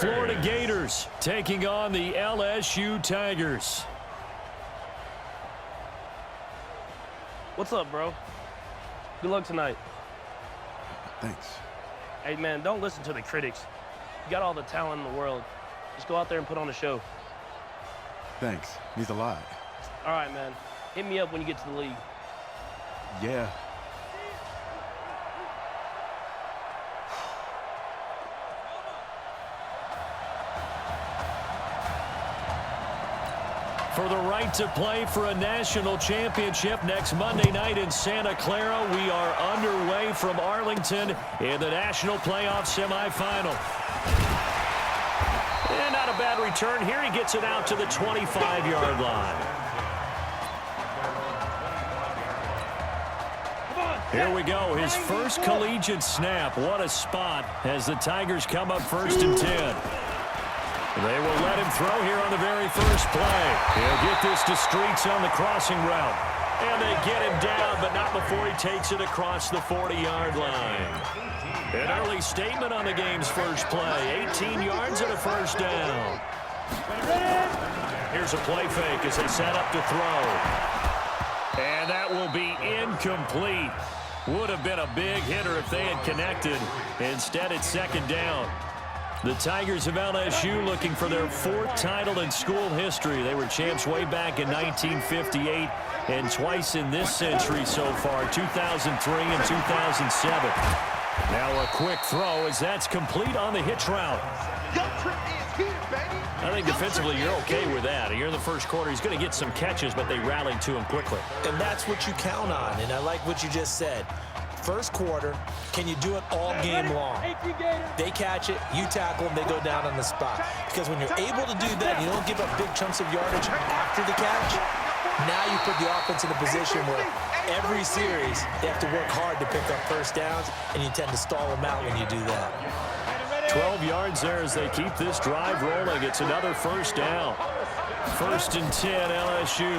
Florida Gators taking on the LSU Tigers. What's up, bro? Good luck tonight. Thanks. Hey, man, don't listen to the critics. You got all the talent in the world. Just go out there and put on a show. Thanks. Means a lot. All right, man. Hit me up when you get to the league. Yeah. For the right to play for a national championship next Monday night in Santa Clara, we are underway from Arlington in the national playoff semifinal. And not a bad return here. He gets it out to the 25-yard line. Here we go. His first collegiate snap. What a spot as the Tigers come up 1st and 10. They will let him throw here on the very first play. He'll get this to Streets on the crossing route. And they get him down, but not before he takes it across the 40-yard line. An early statement on the game's first play. 18 yards and a first down. Here's a play fake as they set up to throw. And that will be incomplete. Would have been a big hitter if they had connected. Instead, it's 2nd down. The Tigers of LSU looking for their 4th title in school history. They were champs way back in 1958 and twice in this century so far, 2003 and 2007. Now a quick throw as that's complete on the hitch route. I think defensively you're okay with that. Here in the first quarter, he's going to get some catches, but they rallied to him quickly. And that's what you count on, and I like what you just said. First quarter, can you do it all game long? They catch it, you tackle them, they go down on the spot. Because when you're able to do that, you don't give up big chunks of yardage after the catch, now you put the offense in a position where every series they have to work hard to pick up first downs, and you tend to stall them out when you do that. 12 yards there as they keep this drive rolling. It's another first down. 1st and 10, LSU.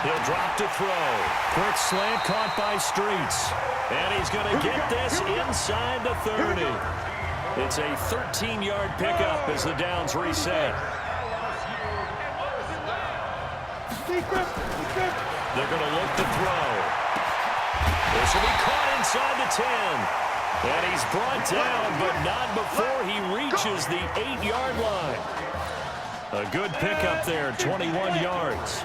He'll drop to throw. Quick slant caught by Streets. And he's going to get this inside the 30. It's a 13-yard pickup as the downs reset. They're going to look to throw. This will be caught inside the 10. And he's brought down, but not before he reaches the 8-yard line. A good pickup there, 21 yards.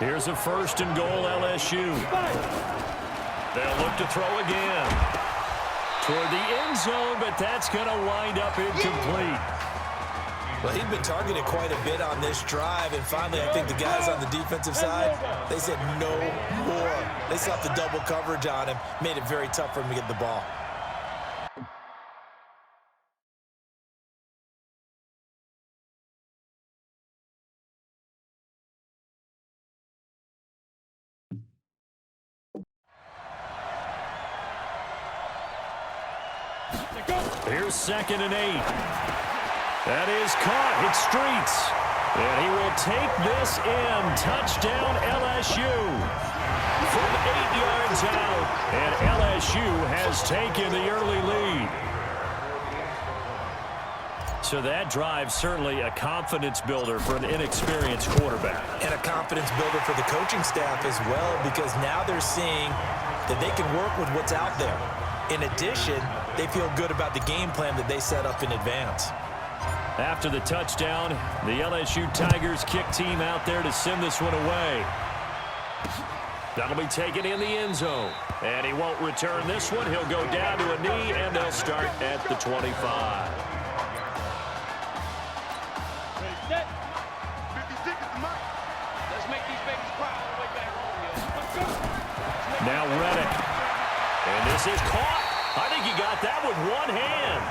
Here's a 1st and goal, LSU. They'll look to throw again. Toward the end zone, but that's going to wind up incomplete. Well, he'd been targeted quite a bit on this drive, and finally I think the guys on the defensive side, they said no more. They slapped the double coverage on him, made it very tough for him to get the ball. Here's 2nd and 8. That is caught. It's Streets. And he will take this in. Touchdown, LSU. From 8 yards out. And LSU has taken the early lead. So that drive certainly a confidence builder for an inexperienced quarterback. And a confidence builder for the coaching staff as well, because now they're seeing that they can work with what's out there. In addition, they feel good about the game plan that they set up in advance. After the touchdown, the LSU Tigers kick team out there to send this one away. That'll be taken in the end zone. And he won't return this one. He'll go down to a knee, and they'll start at the 25. Now Reddick. And this is caught. I think he got that with one hand.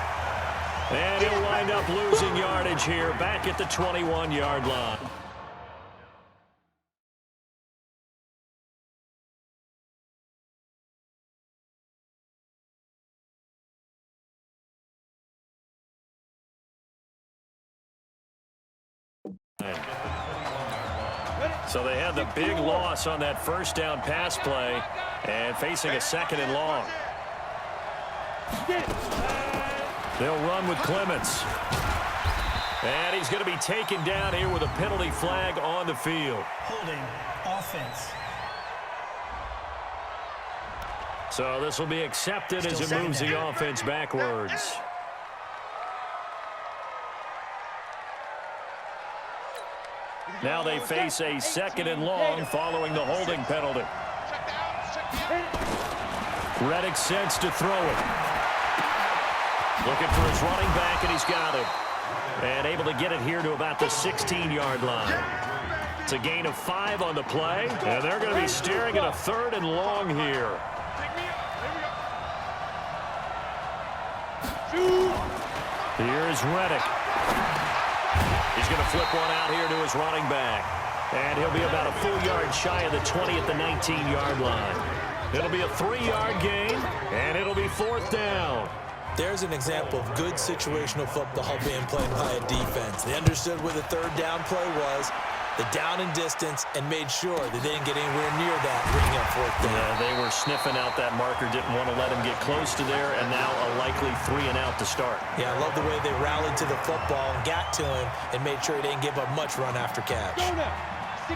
And he'll wind up losing yardage here back at the 21-yard line. So they had the big loss on that first down pass play and facing a 2nd and long. They'll run with Clements. And he's going to be taken down here with a penalty flag on the field. Holding offense. So this will be accepted as it moves the offense backwards. Now they face a 2nd and long following the holding penalty. Reddick sends to throw it. Looking for his running back, and he's got it. And able to get it here to about the 16-yard line. It's a gain of 5 on the play, and they're going to be staring at a 3rd and long here. Here's Reddick. He's going to flip one out here to his running back. And he'll be about a full yard shy of the 20 at the 19-yard line. It'll be a 3-yard gain, and it'll be 4th down. There's an example of good situational football being played by a defense. They understood where the 3rd down play was, the down and distance, and made sure they didn't get anywhere near that, bringing up 4th down. Yeah, they were sniffing out that marker, didn't want to let him get close to there, and now a likely 3 and out to start. Yeah, I love the way they rallied to the football and got to him and made sure he didn't give up much run after catch.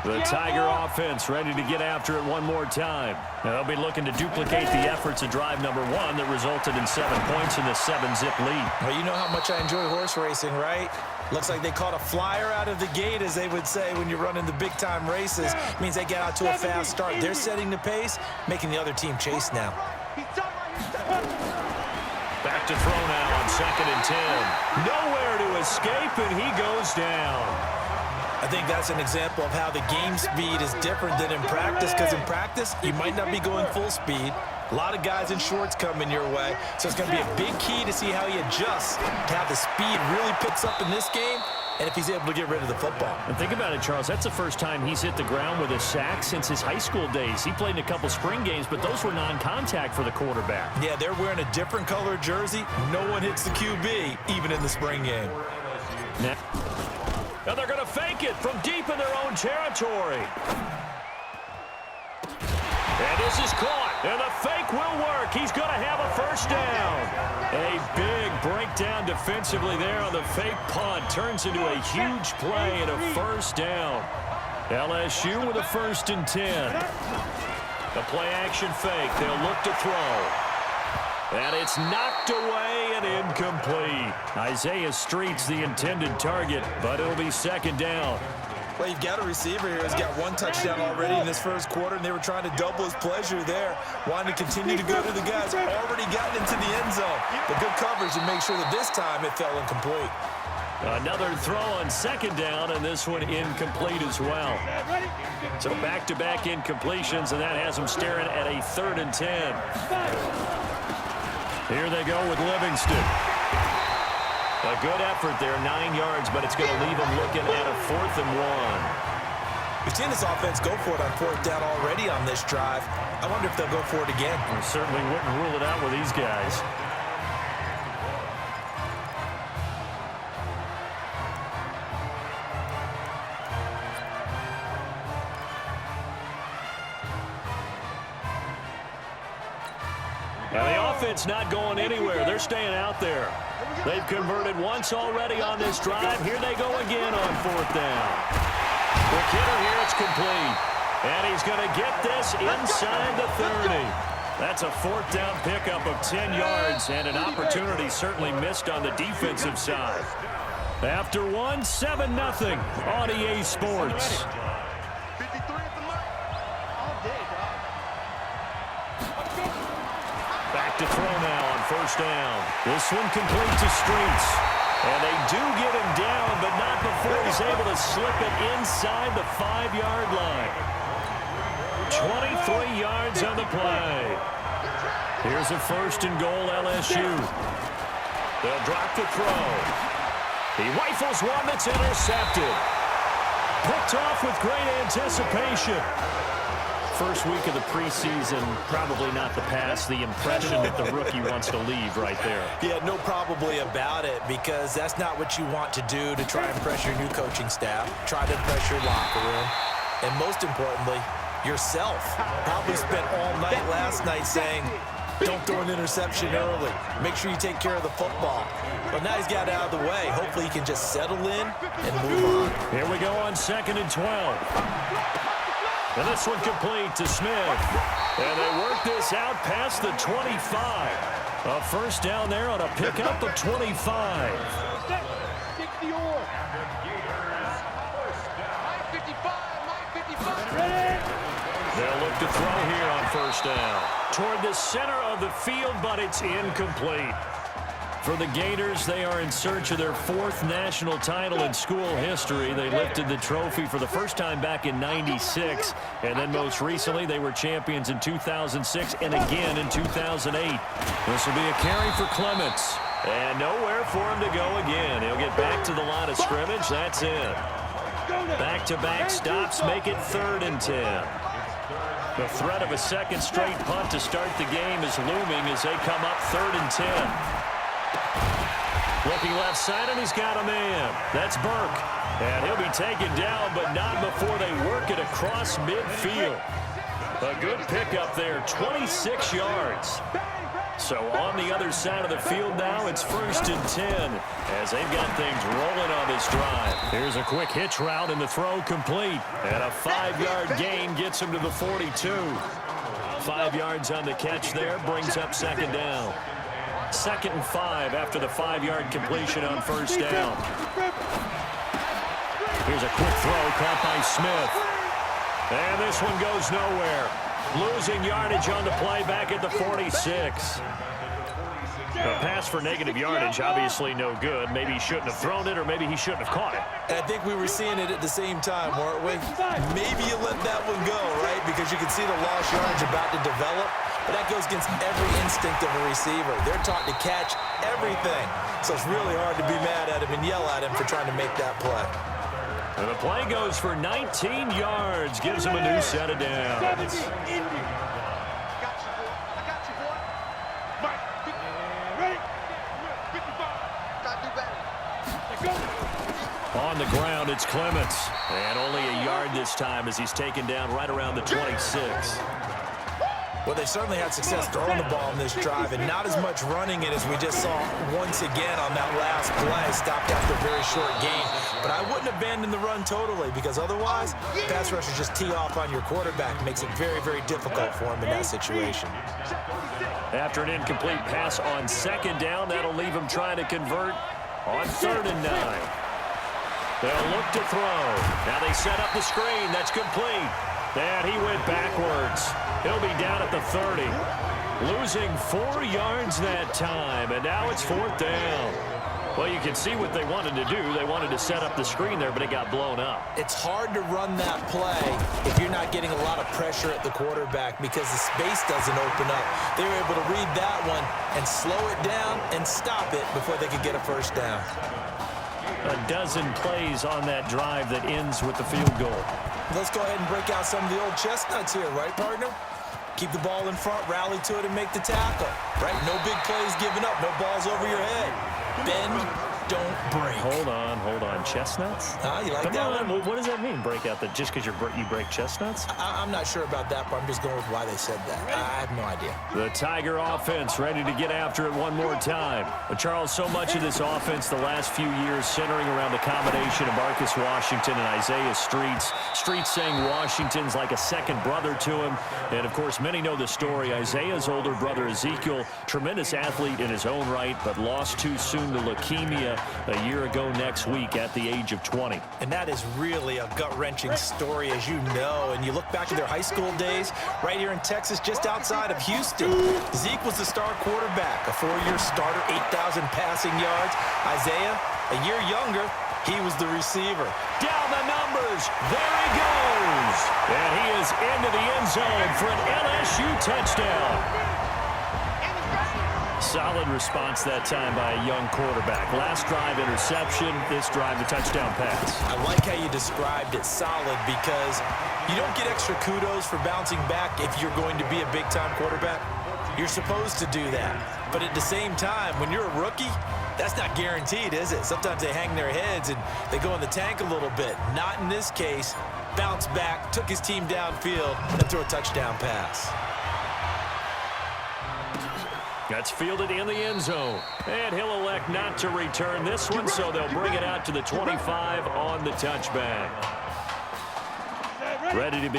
The Tiger offense ready to get after it one more time. They'll be looking to duplicate the efforts of drive number 1 that resulted in 7 points in the 7-zip lead. Well, you know how much I enjoy horse racing, right? Looks like they caught a flyer out of the gate, as they would say when you're running the big-time races. It means they get out to a fast start. They're setting the pace, making the other team chase now. Back to throw now on 2nd and 10. Nowhere to escape, and he goes down. I think that's an example of how the game speed is different than in practice, because in practice, you might not be going full speed. A lot of guys in shorts coming your way, so it's going to be a big key to see how he adjusts to how the speed really picks up in this game and if he's able to get rid of the football. And think about it, Charles. That's the first time he's hit the ground with a sack since his high school days. He played in a couple spring games, but those were non-contact for the quarterback. Yeah, they're wearing a different color jersey. No one hits the QB, even in the spring game. Now they're going to fake it from deep in their own territory. And this is caught, and the fake will work. He's going to have a 1st down. A big breakdown defensively there on the fake punt. Turns into a huge play and a 1st down. LSU with a 1st and 10. The play-action fake. They'll look to throw. And it's knocked away and incomplete. Isaiah Street's the intended target, but it'll be 2nd down. Well, you've got a receiver here who's got 1 touchdown already in this 1st quarter, and they were trying to double his pleasure there, wanting to continue to go to the guys already gotten into the end zone. But good coverage to make sure that this time it fell incomplete. Another throw on 2nd down, and this one incomplete as well. So back-to-back incompletions, and that has them staring at a 3rd and 10. Here they go with Livingston. A good effort there, 9 yards, but it's going to leave them looking at a 4th and 1. We've seen this offense go for it on 4th down already on this drive. I wonder if they'll go for it again. We certainly wouldn't rule it out with these guys. Now the offense not going anywhere. They're staying out there. They've converted once already on this drive. Here they go again on 4th down. Quick hitter here, it's complete. And he's going to get this inside the 30. That's a 4th down pickup of 10 yards and an opportunity certainly missed on the defensive side. After 1, 7-0 on EA Sports. Back to throw now on 1st down. This one complete to Streets. And they do get him down, but not before he's able to slip it inside the 5-yard line. 23 yards on the play. Here's a 1st and goal, LSU. They'll drop the throw. He rifles one that's intercepted. Picked off with great anticipation. First week of the preseason, probably not the pass, the impression that the rookie wants to leave right there. Yeah, no probably about it, because that's not what you want to do to try and impress your new coaching staff, try to impress your locker room, and most importantly, yourself. Probably spent all night last night saying, Don't throw an interception early. Make sure you take care of the football. But now he's got it out of the way. Hopefully he can just settle in and move on. Here we go on 2nd and 12. And this one complete to Smith. And they work this out past the 25. A first down there on a pickup of 25. They'll look to throw here on first down. Toward the center of the field, but it's incomplete. For the Gators, they are in search of their 4th national title in school history. They lifted the trophy for the first time back in '96, and then most recently they were champions in 2006 and again in 2008. This will be a carry for Clements, and nowhere for him to go again. He'll get back to the line of scrimmage. That's it. Back-to-back stops make it 3rd and 10. The threat of a second straight punt to start the game is looming as they come up 3rd and 10. Looking left side, and he's got a man. That's Burke. And he'll be taken down, but not before they work it across midfield. A good pickup there, 26 yards. So on the other side of the field now, it's 1st and 10 as they've got things rolling on this drive. Here's a quick hitch route, and the throw complete. And a 5-yard gain gets him to the 42. 5 yards on the catch there, brings up 2nd down. 2nd and 5 after the 5-yard completion on first down. Here's a quick throw caught by Smith. And this one goes nowhere. Losing yardage on the play back at the 46. A pass for negative yardage, obviously no good. Maybe he shouldn't have thrown it, or maybe he shouldn't have caught it. I think we were seeing it at the same time, weren't we? Maybe you let that one go, right? Because you can see the lost yardage about to develop. But that goes against every instinct of a receiver. They're taught to catch everything. So it's really hard to be mad at him and yell at him for trying to make that play. And the play goes for 19 yards. Gives him a new set of downs. On the ground, it's Clements. And only a yard this time as he's taken down right around the 26. Well, they certainly had success throwing the ball in this drive, and not as much running it as we just saw once again on that last play. Stopped after a very short gain. But I wouldn't abandon the run totally, because otherwise, pass rushers just tee off on your quarterback. Makes it very, very difficult for him in that situation. After an incomplete pass on 2nd down, that'll leave him trying to convert on 3rd and 9. They'll look to throw. Now they set up the screen. That's complete. And he went backwards. He'll be down at the 30. Losing 4 yards that time. And now it's 4th down. Well, you can see what they wanted to do. They wanted to set up the screen there, but it got blown up. It's hard to run that play if you're not getting a lot of pressure at the quarterback because the space doesn't open up. They were able to read that one and slow it down and stop it before they could get a first down. A dozen plays on that drive that ends with the field goal. Let's go ahead and break out some of the old chestnuts here, right, partner? Keep the ball in front, rally to it, and make the tackle, right? No big plays given up, no balls over your head. Bend, don't break. Hold on. Chestnuts? You like that one? What does that mean, break out? That just because you break chestnuts? I'm not sure about that, but I'm just going with why they said that. I have no idea. The Tiger offense ready to get after it one more time. But Charles, so much of this offense the last few years centering around the combination of Marcus Washington and Isaiah Streets. Streets saying Washington's like a second brother to him. And, of course, many know the story. Isaiah's older brother, Ezekiel, tremendous athlete in his own right, but lost too soon to leukemia a year ago next week at the age of 20. And that is really a gut-wrenching story, as you know. And you look back to their high school days right here in Texas, just outside of Houston. Zeke was the star quarterback, a 4-year starter, 8,000 passing yards. Isaiah, a year younger, he was the receiver. Down the numbers. There he goes. And he is into the end zone for an LSU touchdown. Solid response that time by a young quarterback. Last drive, interception. This drive, the touchdown pass. I like how you described it, solid, because you don't get extra kudos for bouncing back if you're going to be a big-time quarterback. You're supposed to do that. But at the same time, when you're a rookie, that's not guaranteed, is it? Sometimes they hang their heads and they go in the tank a little bit. Not in this case. Bounced back, took his team downfield, and threw a touchdown pass. That's fielded in the end zone. And he'll elect not to return this one, so they'll bring it out to the 25 on the touchback. Ready to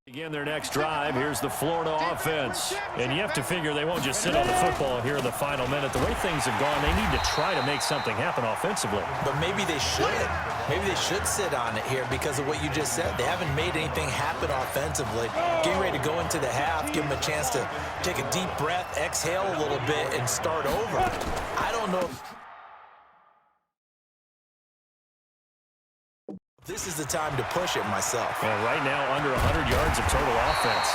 begin their next drive. Here's the Florida offense. And you have to figure they won't just sit on the football here in the final minute. The way things have gone, they need to try to make something happen offensively. But maybe they should. Maybe they should sit on it here because of what you just said. They haven't made anything happen offensively. Getting ready to go into the half, give them a chance to take a deep breath, exhale a little bit, and start over. I don't know if this is the time to push it myself. Well, right now, under 100 yards of total offense.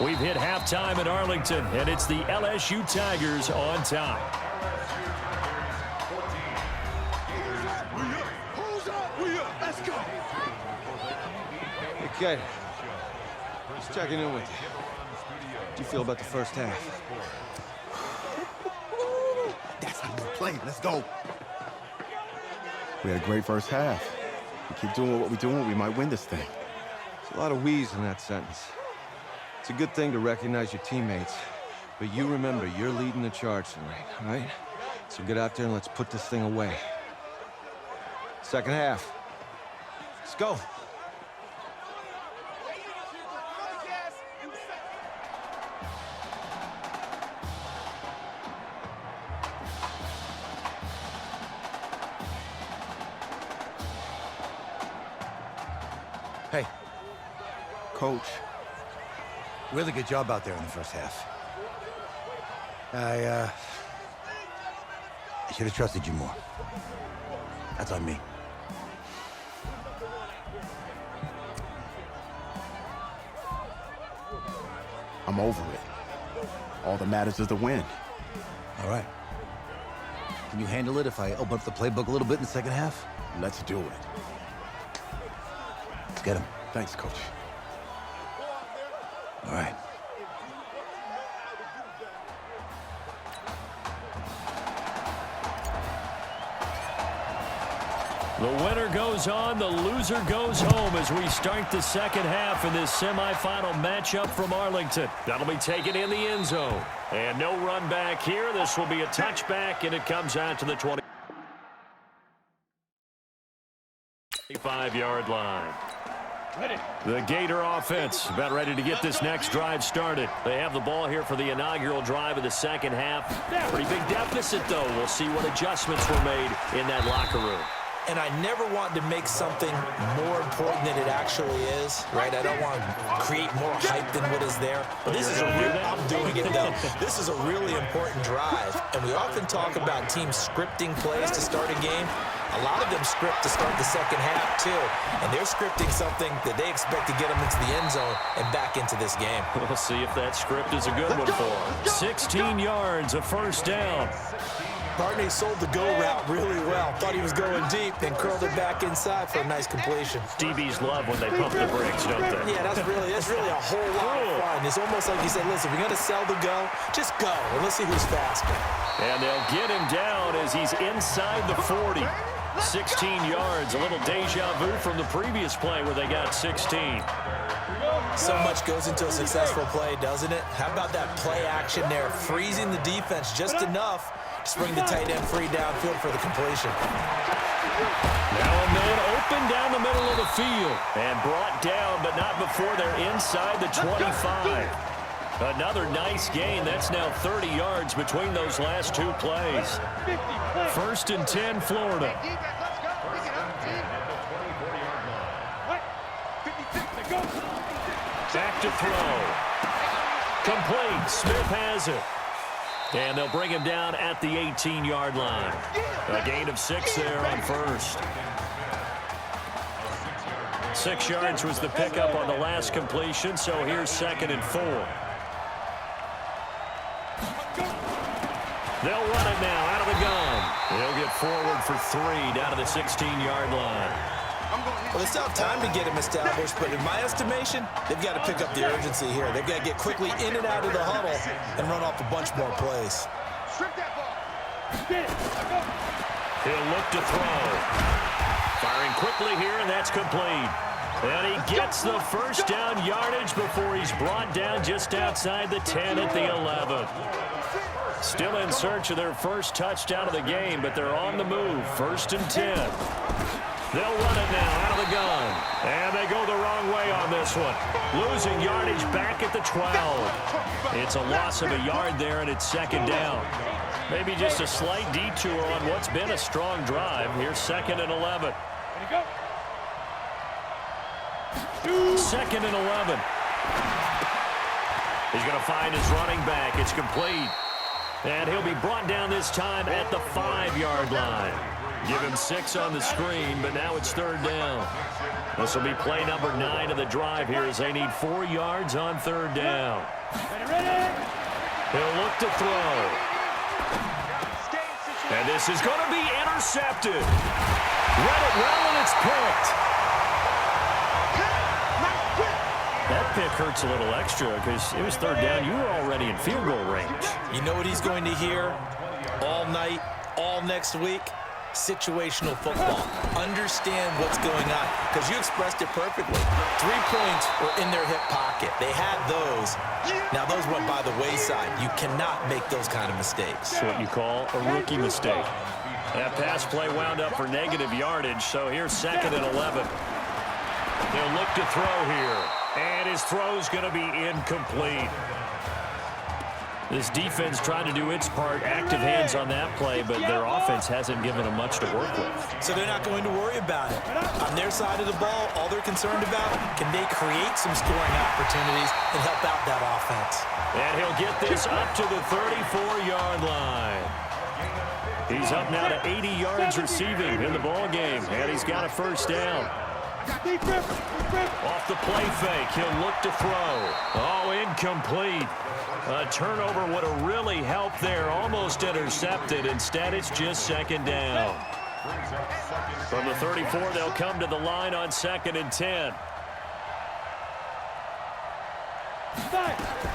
We've hit halftime in Arlington, and it's the LSU Tigers on top. Let's go. Okay. Just checking in with you. How do you feel about the first half? That's how we play. Let's go. We had a great first half. We keep doing what we're doing, we might win this thing. There's a lot of wheeze in that sentence. It's a good thing to recognize your teammates, but you remember, you're leading the charge tonight, all right? So get out there and let's put this thing away. Second half. Let's go. Hey, Coach, really good job out there in the first half. I should have trusted you more. That's on me. I'm over it. All that matters is the win. All right. Can you handle it if I open up the playbook a little bit in the second half? Let's do it. Let's get him. Thanks, Coach. All right. The winner goes on, the loser goes home as we start the second half in this semifinal matchup from Arlington. That'll be taken in the end zone. And no run back here. This will be a touchback, and it comes out to the 25-yard line. The Gator offense about ready to get this next drive started. They have the ball here for the inaugural drive of the second half. Pretty big deficit, though. We'll see what adjustments were made in that locker room. And I never want to make something more important than it actually is, right? I don't want to create more hype than what is there. But this is a real, I'm doing it though. This is a really important drive. And we often talk about teams scripting plays to start a game. A lot of them script to start the second half too. And they're scripting something that they expect to get them into the end zone and back into this game. We'll see if that script is a good one for them. 16 yards, a first down. Barney sold the go route really well. Thought he was going deep, then curled it back inside for a nice completion. DBs love when they pump the brakes, don't they? Yeah, that's really a whole lot of fun. It's almost like you said, listen, we're going to sell the go. Just go, and let's see who's faster. And they'll get him down as he's inside the 40. 16 yards, a little deja vu from the previous play where they got 16. So much goes into a successful play, doesn't it? How about that play action there, freezing the defense just enough to bring the tight end free downfield for the completion. Now a man open down the middle of the field and brought down, but not before they're inside the 25. Another nice gain. That's now 30 yards between those last two plays. 1st and 10, Florida. Back to throw. Complete. Smith has it. And they'll bring him down at the 18-yard line. A gain of 6 there on first. 6 yards was the pickup on the last completion, so here's 2nd and 4. They'll run it now out of the gun. They'll get forward for 3 down to the 16-yard line. Well, they still have time to get him established, but in my estimation, they've got to pick up the urgency here. They've got to get quickly in and out of the huddle and run off a bunch more plays. He'll look to throw. Firing quickly here, and that's complete. And he gets the first down yardage before he's brought down just outside the 10 at the 11. Still in search of their first touchdown of the game, but they're on the move. 1st and 10. They'll run it now out of the gun. And they go the wrong way on this one. Losing yardage back at the 12. It's a loss of a yard there, and it's 2nd down. Maybe just a slight detour on what's been a strong drive. Here's 2nd and 11. 2nd and 11. He's going to find his running back. It's complete. And he'll be brought down this time at the 5-yard line. Give him 6 on the screen, but now it's 3rd down. This will be play number 9 of the drive here as they need 4 yards on 3rd down. He'll look to throw. And this is going to be intercepted. Read it well, and it's picked. That pick hurts a little extra because it was 3rd down. You were already in field goal range. You know what he's going to hear all night, all next week? Situational football. Understand what's going on, because you expressed it perfectly. 3 points were in their hip pocket. They had those. Now, those went by the wayside. You cannot make those kind of mistakes. It's what you call a rookie mistake. That pass play wound up for negative yardage, so here's 2nd and 11. They'll look to throw here, and his throw's going to be incomplete. This defense trying to do its part, active hands on that play, but their offense hasn't given them much to work with. So they're not going to worry about it. On their side of the ball, all they're concerned about, can they create some scoring opportunities and help out that offense? And he'll get this up to the 34-yard line. He's up now to 80 yards receiving in the ball game, and he's got a 1st down. Off the play fake, he'll look to throw. Oh, incomplete. A turnover would have really helped there, almost intercepted. Instead, it's just 2nd down. From the 34, they'll come to the line on 2nd and 10.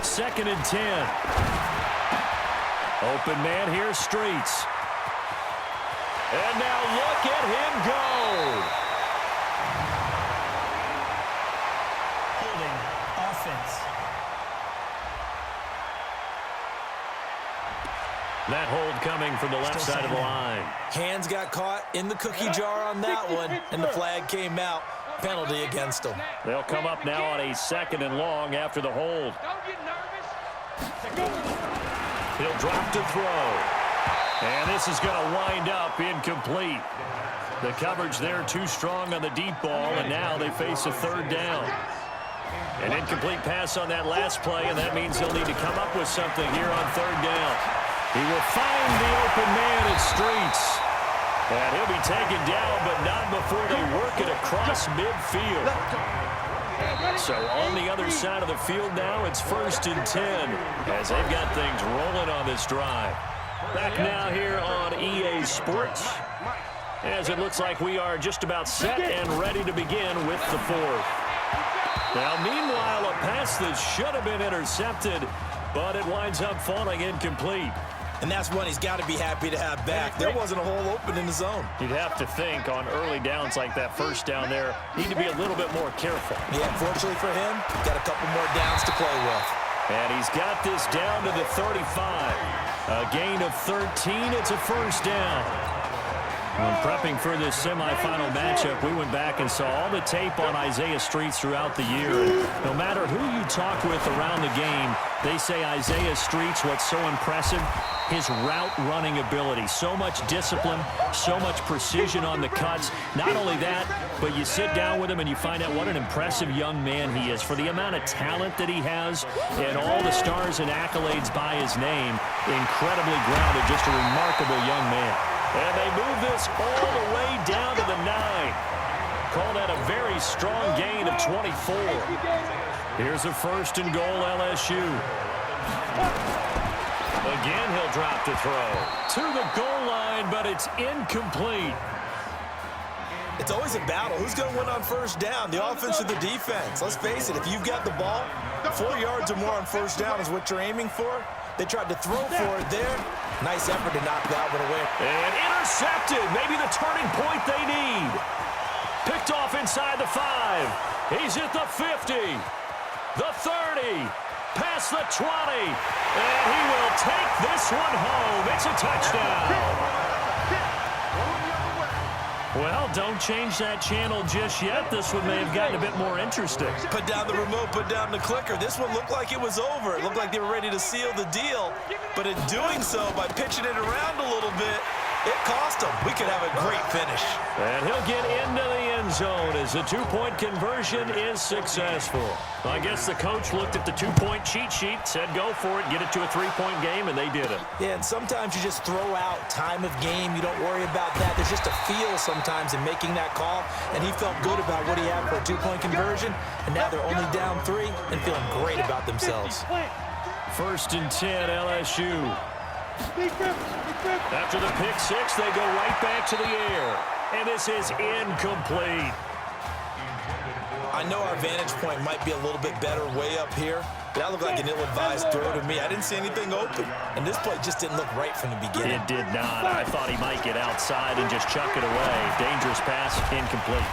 2nd and 10. Open man here, Streets. And now look at him go. Holding offense. That hold coming from the left side of the line. Hands got caught in the cookie jar on that one, and the flag came out. Penalty against them. They'll come up now on a 2nd and long after the hold. He'll drop to throw. And this is going to wind up incomplete. The coverage there too strong on the deep ball, and now they face a 3rd down. An incomplete pass on that last play, and that means they'll need to come up with something here on 3rd down. He will find the open man at Streets. And he'll be taken down, but not before they work it across midfield. So on the other side of the field now, it's 1st and 10 as they've got things rolling on this drive. Back now here on EA Sports, as it looks like we are just about set and ready to begin with the 4th. Now, meanwhile, a pass that should have been intercepted, but it winds up falling incomplete. And that's one he's got to be happy to have back. There wasn't a hole open in the zone. You'd have to think on early downs like that 1st down there, need to be a little bit more careful. Yeah, fortunately for him, got a couple more downs to play with. And he's got this down to the 35. A gain of 13. It's a 1st down. When prepping for this semifinal matchup, we went back and saw all the tape on Isaiah Streets throughout the year. No matter who you talk with around the game, they say Isaiah Streets, what's so impressive, his route running ability. So much discipline, so much precision on the cuts. Not only that, but you sit down with him and you find out what an impressive young man he is. For the amount of talent that he has and all the stars and accolades by his name, incredibly grounded, just a remarkable young man. And they move this all the way down to the 9. Call that a very strong gain of 24. Here's a 1st and goal, LSU. Again, he'll drop to throw. To the goal line, but it's incomplete. It's always a battle. Who's going to win on 1st down, the offense or the defense? Let's face it, if you've got the ball, 4 yards or more on 1st down is what you're aiming for. They tried to throw for it there. Nice effort to knock that one away. And intercepted. Maybe the turning point they need. Picked off inside the 5. He's at the 50. The 30. Past the 20. And he will take this one home. It's a touchdown. Well, don't change that channel just yet. This one may have gotten a bit more interesting. Put down the remote, put down the clicker. This one looked like it was over. It looked like they were ready to seal the deal. But in doing so, by pitching it around a little bit, it cost him. We could have a great finish. And he'll get into the end zone as the two-point conversion is successful. I guess the coach looked at the two-point cheat sheet, said go for it, get it to a three-point game, and they did it. Yeah, and sometimes you just throw out time of game. You don't worry about that. There's just a feel sometimes in making that call, and he felt good about what he had for a two-point conversion, and now they're only down 3 and feeling great about themselves. 1st and 10, LSU. After the pick 6, they go right back to the air. And this is incomplete. I know our vantage point might be a little bit better way up here, but that looked like an ill-advised throw to me. I didn't see anything open, and this play just didn't look right from the beginning. It did not. I thought he might get outside and just chuck it away. Dangerous pass, incomplete.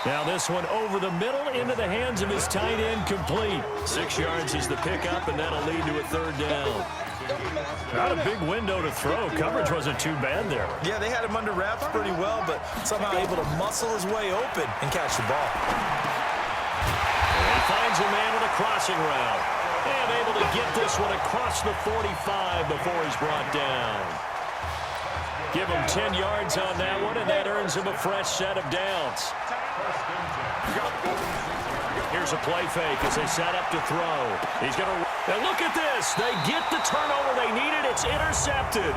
Now this one over the middle into the hands of his tight end, complete. 6 yards is the pickup, and that'll lead to a 3rd down. Not a big window to throw. Coverage wasn't too bad there. Yeah, they had him under wraps pretty well, but somehow able to muscle his way open and catch the ball. And he finds a man with a crossing route. And able to get this one across the 45 before he's brought down. Give him 10 yards on that one, and that earns him a fresh set of downs. Here's a play fake as they set up to throw. He's going to... And look at this. They get the turnover they needed. It's intercepted.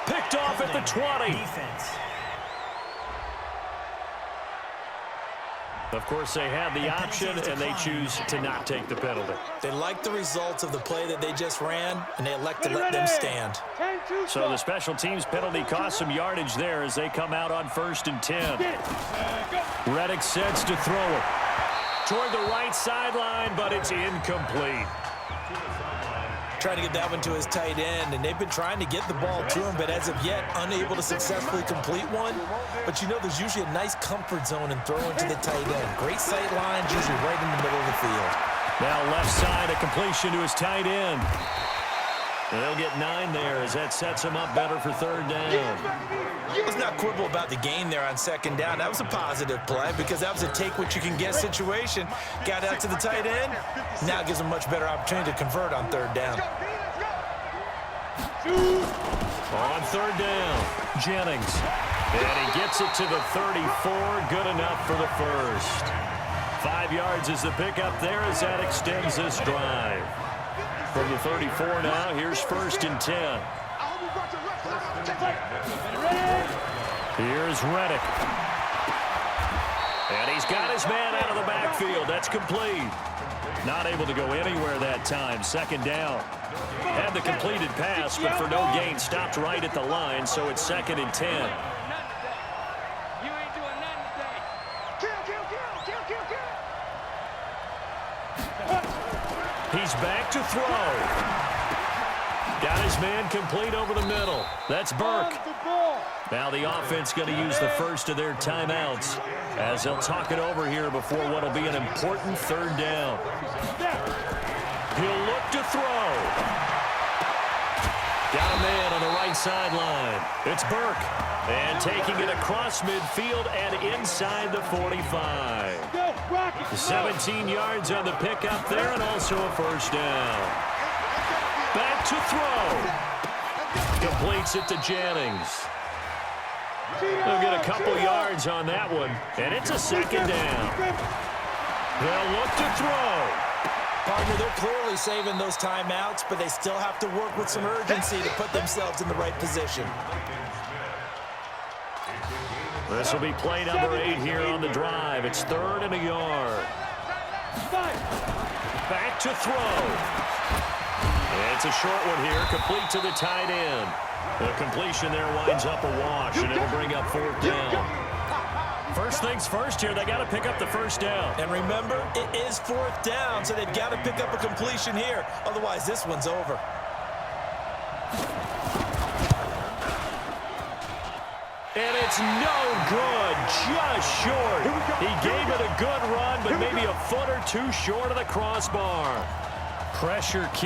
Picked off at the 20. Defense. Of course, they had the option, and they choose to not take the penalty. They like the results of the play that they just ran, and they elect to let them stand. So the special teams penalty cost some yardage there as they come out on 1st and 10. Reddick sets to throw it toward the right sideline, but it's incomplete. Trying to get that one to his tight end, and they've been trying to get the ball to him, but as of yet, unable to successfully complete one. But you know, there's usually a nice comfort zone in throwing to the tight end. Great sight lines, usually right in the middle of the field. Now left side, a completion to his tight end. They'll get 9 there as that sets him up better for 3rd down. Let's not quibble about the gain there on 2nd down. That was a positive play because that was a take-what-you-can-get situation. Got out to the tight end. Now gives him much better opportunity to convert on 3rd down. On 3rd down, Jennings. And he gets it to the 34. Good enough for the 1st. 5 yards is the pickup there as that extends this drive. From the 34 now, here's 1st and 10. Here's Reddick. And he's got his man out of the backfield. That's complete. Not able to go anywhere that time. 2nd down. Had the completed pass, but for no gain, stopped right at the line, so it's 2nd and 10. He's back to throw. Got his man complete over the middle. That's Burke. Now the offense going to use the first of their timeouts as they'll talk it over here before what will be an important 3rd down. He'll look to throw. Got a man on the right sideline. It's Burke. And taking it across midfield and inside the 45. 17 yards on the pickup there and also a 1st down. Back to throw. Completes it to Jennings. They'll get a couple yards on that one, and it's a 2nd down. They'll look to throw. Partner, they're clearly saving those timeouts, but they still have to work with some urgency to put themselves in the right position. This will be play number 8 here on the drive. It's 3rd and a yard. Back to throw. It's a short one here, complete to the tight end. The completion there winds up a wash, and it'll bring up 4th down. First things first here, they got to pick up the 1st down. And remember, it is 4th down, so they've got to pick up a completion here. Otherwise, this one's over. And it's no good, just short. He gave it a good run, but maybe a foot or two short of the crossbar. Pressure kick.